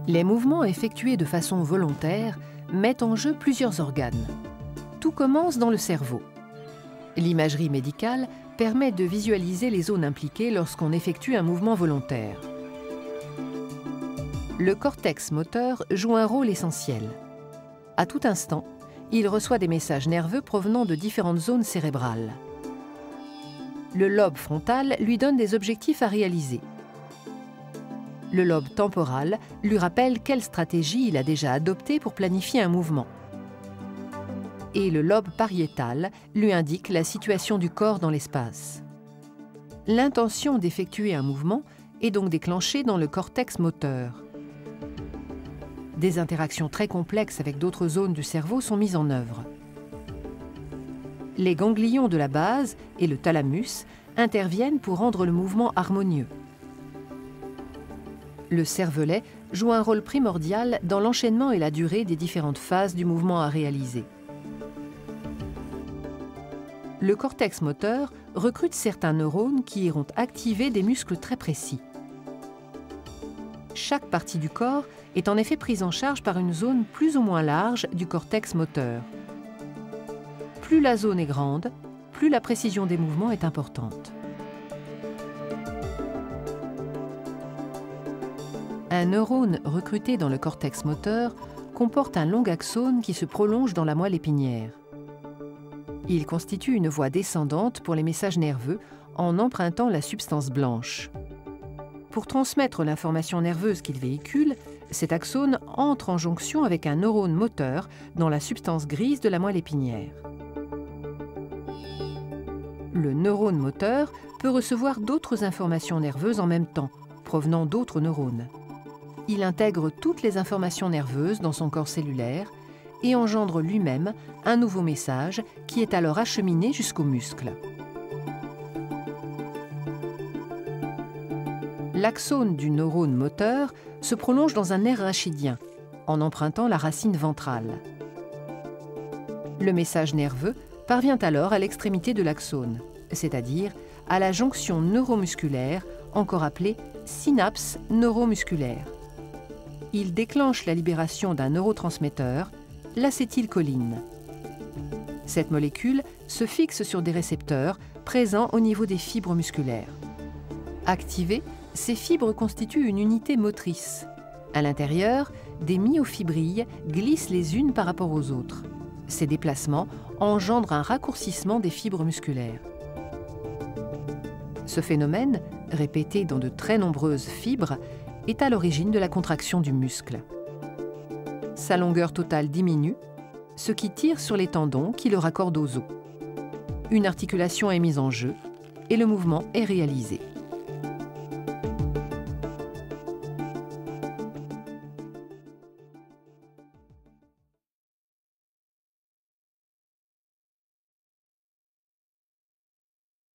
Les mouvements effectués de façon volontaire mettent en jeu plusieurs organes. Tout commence dans le cerveau. L'imagerie médicale permet de visualiser les zones impliquées lorsqu'on effectue un mouvement volontaire. Le cortex moteur joue un rôle essentiel. À tout instant, il reçoit des messages nerveux provenant de différentes zones cérébrales. Le lobe frontal lui donne des objectifs à réaliser. Le lobe temporal lui rappelle quelle stratégie il a déjà adoptée pour planifier un mouvement. Et le lobe pariétal lui indique la situation du corps dans l'espace. L'intention d'effectuer un mouvement est donc déclenchée dans le cortex moteur. Des interactions très complexes avec d'autres zones du cerveau sont mises en œuvre. Les ganglions de la base et le thalamus interviennent pour rendre le mouvement harmonieux. Le cervelet joue un rôle primordial dans l'enchaînement et la durée des différentes phases du mouvement à réaliser. Le cortex moteur recrute certains neurones qui iront activer des muscles très précis. Chaque partie du corps est en effet prise en charge par une zone plus ou moins large du cortex moteur. Plus la zone est grande, plus la précision des mouvements est importante. Un neurone recruté dans le cortex moteur comporte un long axone qui se prolonge dans la moelle épinière. Il constitue une voie descendante pour les messages nerveux en empruntant la substance blanche. Pour transmettre l'information nerveuse qu'il véhicule, cet axone entre en jonction avec un neurone moteur dans la substance grise de la moelle épinière. Le neurone moteur peut recevoir d'autres informations nerveuses en même temps, provenant d'autres neurones. Il intègre toutes les informations nerveuses dans son corps cellulaire et engendre lui-même un nouveau message qui est alors acheminé jusqu'aux muscles. L'axone du neurone moteur se prolonge dans un nerf rachidien, en empruntant la racine ventrale. Le message nerveux parvient alors à l'extrémité de l'axone, c'est-à-dire à la jonction neuromusculaire, encore appelée synapse neuromusculaire. Il déclenche la libération d'un neurotransmetteur, l'acétylcholine. Cette molécule se fixe sur des récepteurs présents au niveau des fibres musculaires. Activées, ces fibres constituent une unité motrice. À l'intérieur, des myofibrilles glissent les unes par rapport aux autres. Ces déplacements engendrent un raccourcissement des fibres musculaires. Ce phénomène, répété dans de très nombreuses fibres, est à l'origine de la contraction du muscle. Sa longueur totale diminue, ce qui tire sur les tendons qui le raccordent aux os. Une articulation est mise en jeu et le mouvement est réalisé.